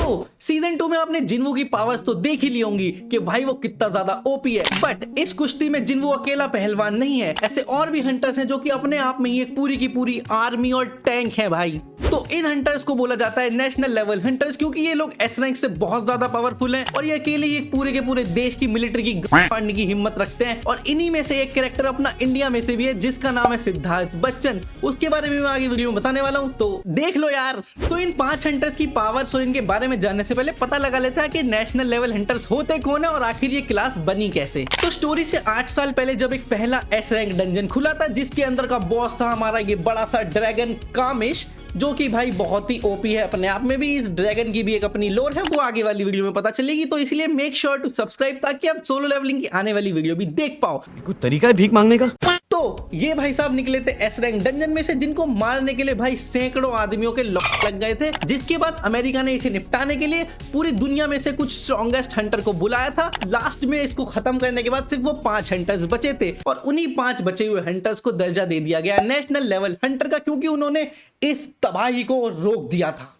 तो सीजन 2 में आपने जिन्वू की पावर्स तो देख ही ली होंगी कि भाई वो कितना ज्यादा ओपी है, बट इस कुश्ती में जिन्वू अकेला पहलवान नहीं है। ऐसे और भी हंटर्स हैं जो कि अपने आप में ही एक पूरी की पूरी आर्मी और टैंक है भाई। तो इन हंटर्स को बोला जाता है नेशनल लेवल हंटर्स, क्योंकि ये लोग एस रैंक से बहुत ज्यादा पावरफुल हैं और ये अकेले ही एक पूरे के पूरे देश की मिलिट्री की फाड़ने की हिम्मत रखते हैं। और इन्हीं में से एक कैरेक्टर अपना इंडिया में से भी है जिसका नाम है सिद्धार्थ बच्चन। उसके बारे में मैं आगे वीडियो में बताने वाला हूँ, तो देख लो यार। तो इन 5 हंटर्स की पावर्स और इनके बारे में जानने से पहले पता लगा लेता है कि नेशनल लेवल हंटर्स होते कौन है और आखिर ये क्लास बनी कैसे। तो स्टोरी से 8 साल पहले जब एक पहला एस रैंक डंजन खुला था जिसके अंदर का बॉस था हमारा ये बड़ा सा ड्रैगन कामिश, जो कि भाई बहुत ही ओपी है अपने आप में भी। इस ड्रैगन की भी एक अपनी लोर है, वो आगे वाली वीडियो में पता चलेगी। तो इसलिए मेक श्योर टू सब्सक्राइब ताकि आप सोलो लेवलिंग की आने वाली वीडियो भी देख पाओ। कोई तरीका है भीख मांगने का? तो ये भाई साहब निकले थे एस रैंक डंजन में से, जिनको मारने के लिए भाई सैकड़ों आदमियों के लग गए थे। जिसके बाद अमेरिका ने इसे निपटाने के लिए पूरी दुनिया में से कुछ स्ट्रॉन्गेस्ट हंटर को बुलाया था। लास्ट में इसको खत्म करने के बाद सिर्फ वो 5 हंटर्स बचे थे और उन्हीं 5 बचे हुए हंटर्स को दर्जा दे दिया गया नेशनल लेवल हंटर का, क्योंकि उन्होंने इस तबाही को रोक दिया था।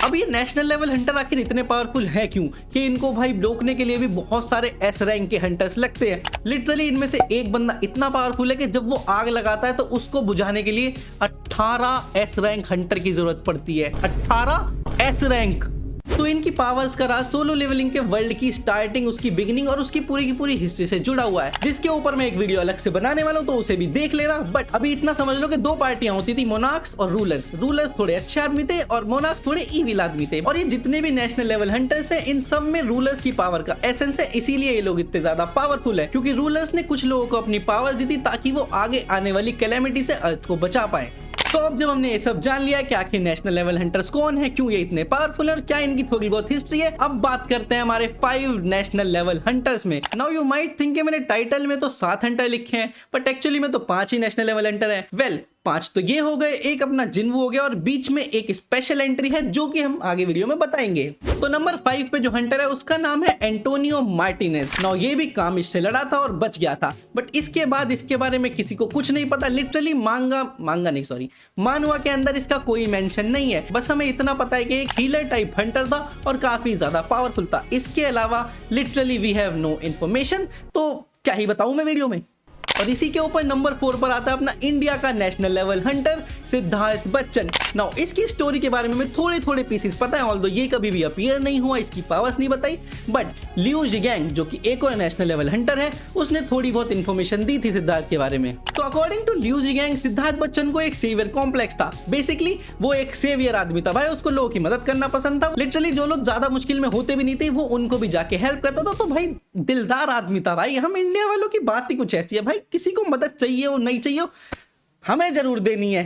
अब ये नेशनल लेवल हंटर आखिर इतने पावरफुल है क्यों कि इनको भाई रोकने के लिए भी बहुत सारे एस रैंक के हंटर्स लगते हैं। लिटरली इनमें से एक बंदा इतना पावरफुल है कि जब वो आग लगाता है तो उसको बुझाने के लिए 18 एस रैंक हंटर की जरूरत पड़ती है। 18 एस रैंक। तो इनकी पावर्स का राज सोलो लेवलिंग के वर्ल्ड की स्टार्टिंग, उसकी बिगिनिंग और उसकी पूरी की पूरी हिस्ट्री से जुड़ा हुआ है, जिसके ऊपर मैं एक वीडियो अलग से बनाने वाला हूं, तो उसे भी देख लेना। बट अभी इतना समझ लो कि 2 पार्टियां होती थी, मोनार्क्स और रूलर्स। रूलर्स थोड़े अच्छे आदमी थे और मोनार्क्स थोड़े इविल आदमी थे। और ये जितने भी नेशनल लेवल हंटर्स हैं इन सब में रूलर्स की पावर का एसेंस है, इसीलिए ये लोग इतने ज्यादा पावरफुल है, क्योंकि रूलर्स ने कुछ लोगों को अपनी पावर दी थी ताकि वो आगे आने वाली कैलेमिटी से अर्थ को बचा पाए। तो अब जब हमने ये सब जान लिया कि आखिर नेशनल लेवल हंटर्स कौन है, क्यों ये इतने पावरफुल है और क्या इनकी थोड़ी बहुत हिस्ट्री है, अब बात करते हैं हमारे 5 नेशनल लेवल हंटर्स में। नाउ यू माइट थिंक मैंने टाइटल में तो 7 हंटर लिखे हैं, बट एक्चुअली में तो 5 ही नेशनल लेवल हंटर हैं। वेल 5 तो ये हो गए, एक अपना जिन्वू हो गया और बीच में एक स्पेशल एंट्री है जो कि हम आगे वीडियो में बताएंगे। तो नंबर 5 पे जो हंटर है उसका नाम है एंटोनियो मार्टिनेज। नाउ ये भी कामिश से लड़ा था और बच गया था, बट इसके बाद इसके बारे में किसी को कुछ नहीं पता। लिटरली मानुआ के अंदर इसका कोई मेंशन नहीं है। बस हमें इतना पता है कि एक हीलर टाइप हंटर था और काफी ज्यादा पावरफुल था। इसके अलावा literally we have no information, तो क्या ही बताऊं मैं वीडियो में। और इसी के ऊपर नंबर 4 पर आता है अपना इंडिया का national level Hunter Siddharth Bachchan. Now इसकी स्टोरी के बारे में थोड़े थोड़े पीसेस पता है, ऑल्दो ये कभी भी अपीयर नहीं हुआ, इसकी पावर्स नहीं बताई, बट लियू जिगैंग जो कि एक और नेशनल लेवल हंटर है उसने थोड़ी बहुत इन्फॉर्मेशन दी थी सिद्धार्थ के बारे में। तो according to Liu Zhigang Siddharth Bachchan को एक सेवियर कॉम्प्लेक्स था। बेसिकली वो एक सेवियर आदमी था भाई, उसको लोगों की मदद करना पसंद था। लिटरली जो लोग ज्यादा मुश्किल में होते भी नहीं थे वो उनको भी जाके हेल्प करता था। तो भाई दिलदार आदमी था भाई। हम इंडिया वालों की बात ही कुछ ऐसी है भाई, किसी को मदद चाहिए हो नहीं चाहिए हो हमें जरूर देनी है।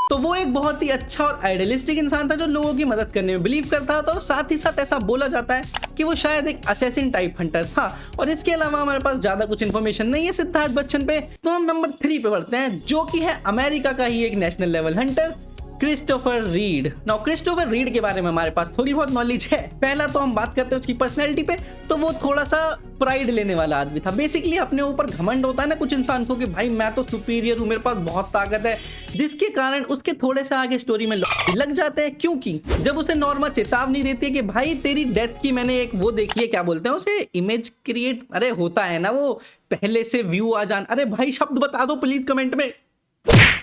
तो वो एक बहुत ही अच्छा और आइडियलिस्टिक इंसान था जो लोगों की मदद करने में बिलीव करता था, और साथ ही साथ ऐसा बोला जाता है कि वो शायद एक असैसिन टाइप हंटर था। और इसके अलावा हमारे पास ज्यादा कुछ इन्फॉर्मेशन नहीं है सिद्धार्थ बच्चन पे। तो हम नंबर 3 पे बढ़ते हैं जो कि है अमेरिका का ही एक national level Hunter Christopher read. Now Christopher read के बारे में हमारे पास थोड़ी बहुत नॉलेज है। पहला तो हम बात करते हैं उसकी पर्सनैलिटी पे, तो वो थोड़ा सा प्राइड लेने वाला आदमी था। बेसिकली अपने ऊपर घमंड होता है ना कुछ इंसान को कि भाई मैं तो सुपीरियर हूँ, मेरे पास बहुत ताकत है, जिसके कारण उसके थोड़े से आगे स्टोरी में लग जाते हैं। क्योंकि जब उसे नॉर्मा चेतावनी देती है कि भाई तेरी डेथ की मैंने एक वो देखी है, क्या बोलते हैं उसे, इमेज क्रिएट, अरे होता है ना वो पहले से व्यू आ जान, अरे भाई शब्द बता दो प्लीज कमेंट में।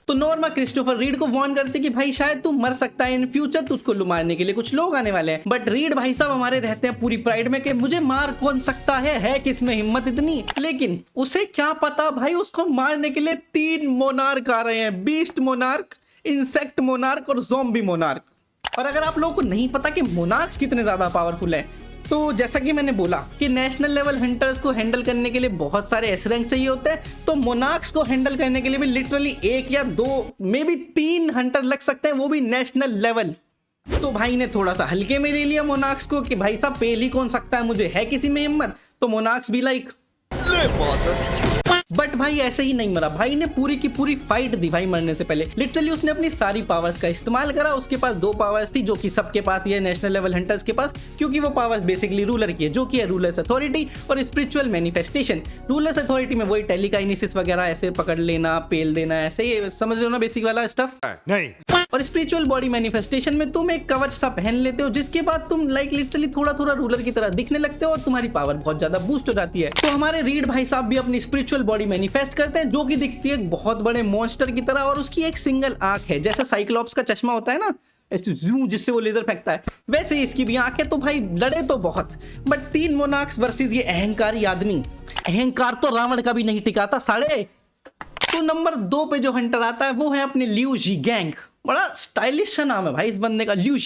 तो नॉर्मा क्रिस्टोफर रीड को वार्न करते कि भाई शायद तू मर सकता है इन फ्यूचर, तुझको मारने के लिए कुछ लोग आने वाले हैं। बट रीड भाई साहब हमारे रहते हैं पूरी प्राइड में कि मुझे मार कौन सकता है किस में हिम्मत इतनी। लेकिन उसे क्या पता भाई उसको मारने के लिए 3 मोनार्क आ रहे हैं, बीस्ट मोनार्क, इंसेक्ट मोनार्क और ज़ॉम्बी मोनार्क। और अगर आप लोगों को नहीं पता कि मोनार्क्स कितने ज्यादा पावरफुल है, तो जैसा कि मैंने बोला कि नेशनल लेवल हंटर्स को हैंडल करने के लिए बहुत सारे एस रैंक चाहिए होते हैं, तो मोनार्क्स को हैंडल करने के लिए भी लिटरली 1 या 2 मे बी 3 हंटर लग सकते हैं, वो भी नेशनल लेवल। तो भाई ने थोड़ा सा हल्के में ले लिया मोनार्क्स को कि भाई साहब पेल ही कौन सकता है, मुझे है किसी में हिम्मत। तो मोनार्क्स भी लाइक बट भाई ऐसे ही नहीं मरा, भाई ने पूरी की पूरी फाइट दी भाई मरने से पहले। लिटरली उसने अपनी सारी पावर्स का इस्तेमाल करा। उसके पास 2 पावर्स थी जो कि सबके पास ये नेशनल लेवल हंटर्स के पास, क्योंकि वो पावर्स बेसिकली रूलर की है, जो कि है रूलर्स अथॉरिटी और स्पिरिचुअल मैनिफेस्टेशन। रूलर्स अथॉरिटी में वही टेलीकाइनेसिस वगैरह ऐसे पकड़ लेना, पेल देना, ऐसे ही समझ लो ना बेसिक वाला स्टफ नहीं। और स्पिरिचुअल बॉडी मैनिफेस्टेशन में तुम एक कवच सा पहन लेते हो, जिसके बाद तुम लाइक लिटरली थोड़ा थोड़ा रूलर की तरह दिखने लगते हो और तुम्हारी पावर बहुत ज्यादा बूस्ट हो जाती है। तो हमारे रीड भाई साहब भी अपनी स्पिरिचुअल बॉडी मैनिफेस्ट करते हैं, जो कि दिखती है एक बहुत बड़े मॉन्स्टर की तरह, और उसकी एक सिंगल आंख है, जैसे साइक्लॉप्स का चश्मा होता है ना जिससे वो लेजर फेंकता है, वैसे इसकी भी आंख है। तो भाई लड़े तो बहुत, बट 3 मोनार्क्स वर्सेस ये अहंकारी आदमी। अहंकार तो रावण का भी नहीं टिकाता साढ़े। तो नंबर 2 पे जो हंटर आता है वो है अपने लियू जीगैंग। बड़ा स्टाइलिश नाम है भाई इस बंदे का, लियू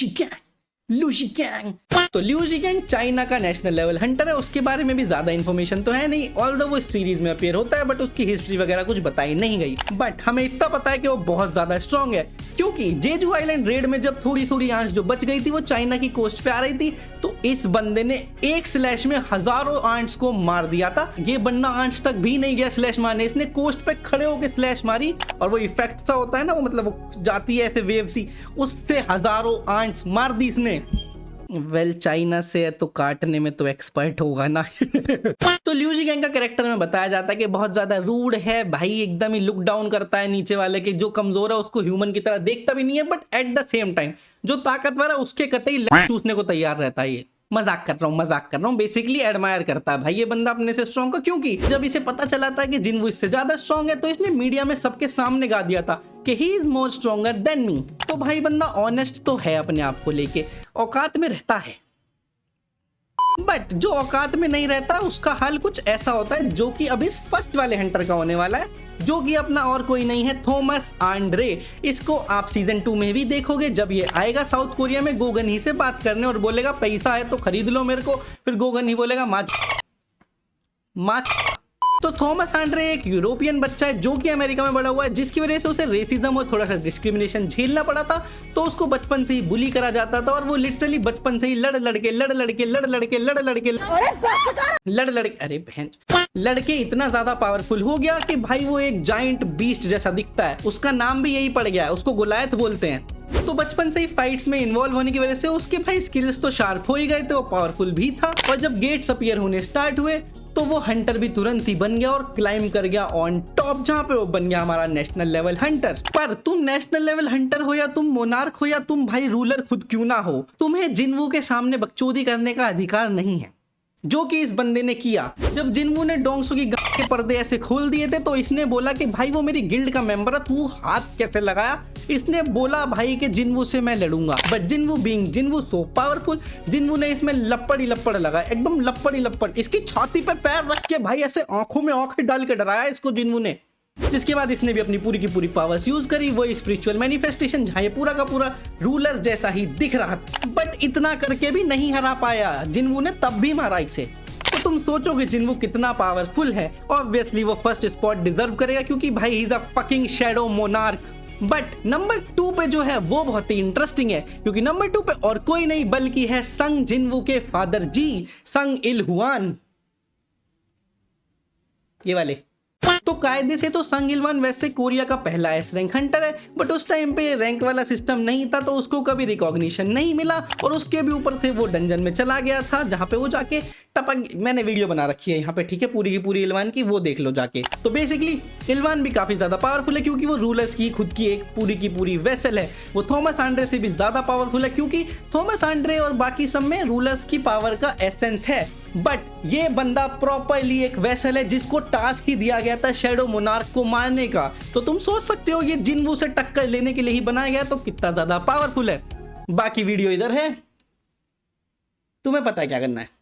जीगैंग। तो लियू जीगैंग चाइना का नेशनल लेवल हंटर है। उसके बारे में भी ज्यादा इन्फॉर्मेशन तो है नहीं, ऑल्दो वो इस सीरीज में अपीयर होता है, बट उसकी हिस्ट्री वगैरह कुछ बताई नहीं गई। बट हमें इतना पता है कि वो बहुत ज्यादा स्ट्रॉन्ग है, क्योंकि जेजू आइलैंड रेड में जब थोड़ी थोड़ी आंच जो बच गई थी वो चाइना की कोस्ट पे आ रही थी, तो इस बंदे ने एक स्लैश में हजारों आंट्स को मार दिया था। ये बंदा आंच तक भी नहीं गया स्लैश मारने, इसने कोस्ट पे खड़े होकर स्लैश मारी, और वो इफेक्ट सा होता है ना, वो मतलब वो जाती है ऐसे वेव सी, उससे हजारों आंट्स मार दी इसने। वेल चाइना से है तो काटने में तो एक्सपर्ट होगा ना। तो लियू जीगैंग का कैरेक्टर में बताया जाता है कि बहुत ज्यादा रूड है भाई, एकदम ही लुक डाउन करता है नीचे वाले के, जो कमजोर है उसको ह्यूमन की तरह देखता भी नहीं है, but at the same time जो ताकतवर है उसके कतई चूसने को तैयार रहता है। ये मजाक कर रहा हूँ, बेसिकली एडमायर करता है भाई ये बंदा अपने से स्ट्रॉन्ग का, क्योंकि जब इसे पता चला था कि जिनवू इससे ज्यादा स्ट्रॉन्ग है, तो इसने मीडिया में सबके सामने गा दिया था कि he is more stronger than me. तो भाई बंदा ऑनेस्ट तो है अपने आप को लेके, औकात में रहता है, बट जो औकात में नहीं रहता उसका हाल कुछ ऐसा होता है, जो कि अब इस फर्स्ट वाले हंटर का होने वाला है, जो कि अपना और कोई नहीं है, थॉमस आंड्रे। इसको आप सीजन 2 में भी देखोगे, जब ये आएगा साउथ कोरिया में गोगन ही से बात करने और बोलेगा पैसा है तो खरीद लो मेरे को, फिर गोगन ही बोलेगा माच। तो थॉमस आंड्रे एक यूरोपियन बच्चा है जो कि अमेरिका में बड़ा हुआ है, जिसकी वजह से उसे रेसिज्म और थोड़ा सा डिस्क्रिमिनेशन झेलना पड़ा था। तो उसको बचपन से ही बुली करा जाता था, और वो लिटरली बचपन से ही लड़के इतना ज्यादा पावरफुल हो गया कि भाई वो एक जाइंट बीस्ट जैसा दिखता है। उसका नाम भी यही पड़ गया है, उसको गोलायत बोलते हैं। तो बचपन से ही फाइट्स में इन्वॉल्व होने की वजह से उसके भाई स्किल्स तो शार्प हो ही गए थे, वो पावरफुल भी था। और जब गेट्स अपीयर होने स्टार्ट हुए तो वो हंटर भी तुरंत ही बन गया और क्लाइम कर गया ऑन टॉप, जहाँ पे वो बन गया हमारा नेशनल लेवल हंटर। पर तुम नेशनल लेवल हंटर हो या तुम मोनार्क हो या तुम भाई रूलर खुद क्यों ना हो, तुम्हें जिनवू के सामने बकचोदी करने का अधिकार नहीं है, जो कि इस बंदे ने किया। जब जिनवू ने डोंगसू की गांड के पर्दे ऐसे खोल दिए थे, तो इसने बोला कि भाई वो मेरी गिल्ड का मेंबर है, तू हाथ कैसे लगाया। इसने बोला भाई कि जिनवू से मैं लड़ूंगा, but Jinwoo being Jinwoo so powerful, Jinwoo ने इसमें लपड़ ही लपड़ लगाया, एकदम लपड़ ही लपड़, इसकी छाती पे पैर रख के भाई ऐसे आंखों में आंखें डाल के डराया इसको जिनवू ने। जिसके बाद इसने भी अपनी पूरी की पूरी पावर्स यूज करी, वो स्पिरिचुअल मैनिफेस्टेशन, जहां ये पूरा का पूरा रूलर जैसा ही दिख रहा था। बट इतना करके भी नहीं हरा पाया जिनवू ने, तब भी मारा इसे। तो तुम सोचोगे जिनवू कितना पावरफुल है, ऑब्वियसली वो फर्स्ट स्पॉट डिजर्व करेगा, क्योंकि भाई he is a fucking shadow monarch. But number 2 पे जो है वो बहुत ही इंटरेस्टिंग है, क्योंकि नंबर 2 पे और कोई नहीं बल्कि है संग जिनवू के फादर जी, संग इल हुआन, ये वाले। तो कायदे से तो संग इलवान वैसे कोरिया का पहला एस रैंक हंटर है, बट उस टाइम पे रैंक वाला सिस्टम नहीं था, तो उसको कभी रिकॉग्निशन नहीं मिला, और उसके भी ऊपर से वो डंजन में चला गया था, जहां पे वो जाके टपक, मैंने वीडियो बना रखी है यहाँ पे, ठीक है, पूरी की पूरी इलवान की, वो देख लो जाके। तो बेसिकली इलवान भी काफी ज्यादा पावरफुल है, क्योंकि वो रूलर्स की खुद की एक पूरी की पूरी वेसल है। वो थॉमस आंड्रे से भी ज्यादा पावरफुल है, क्योंकि थॉमस आंड्रे और बाकी सब में रूलर्स की पावर का एसेंस है, बट ये बंदा प्रॉपरली एक वेसल है जिसको टास्क ही दिया गया था शैडो मोनार्क को मारने का। तो तुम सोच सकते हो ये जिनवू से टक्कर लेने के लिए ही बनाया गया, तो कितना ज्यादा पावरफुल है। बाकी वीडियो इधर है, तुम्हें पता है क्या करना है।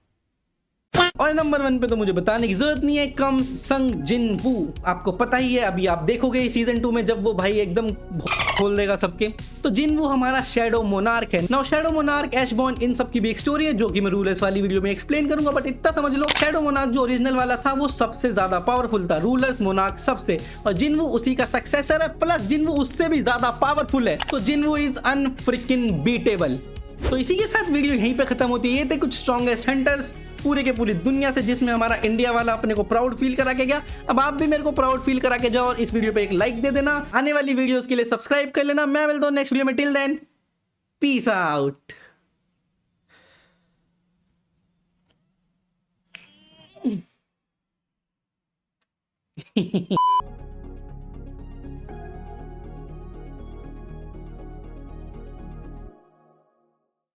और नंबर 1 पे तो मुझे बताने की जरूरत नहीं है, कम संग जिनवू, आपको पता ही है, अभी आप देखोगे सीजन 2 में जब वो भाई एकदम खोल देगा सबके। तो जिनवू हमारा शैडो मोनार्क है। नाउ शैडो मोनार्क, ऐशबॉर्न, इन सब की भी एक स्टोरी है, जो कि मैं रूलर्स वाली वीडियो में एक्सप्लेन करूंगा, बट इतना समझ लो शैडो मोनार्क जो ओरिजिनल वाला था वो सबसे ज्यादा पावरफुल था, रूलर्स मोनार्क सबसे, और जिनवू उसी का सक्सेसर है, प्लस जिनवू उससे भी ज्यादा पावरफुल है। तो जिनवू इज अनफ्रिकिंग बीटेबल। तो इसी के साथ वीडियो यहीं पे खत्म होती है। ये थे कुछ स्ट्रॉन्गेस्ट हंटर्स। पूरे के पूरी दुनिया से, जिसमें हमारा इंडिया वाला अपने को प्राउड फील करा के गया। अब आप भी मेरे को प्राउड फील करा के जाओ और इस वीडियो पे एक लाइक दे देना। आने वाली वीडियोस के लिए सब्सक्राइब कर लेना। मैं मिलता हूं नेक्स्ट वीडियो में। Till then, peace out.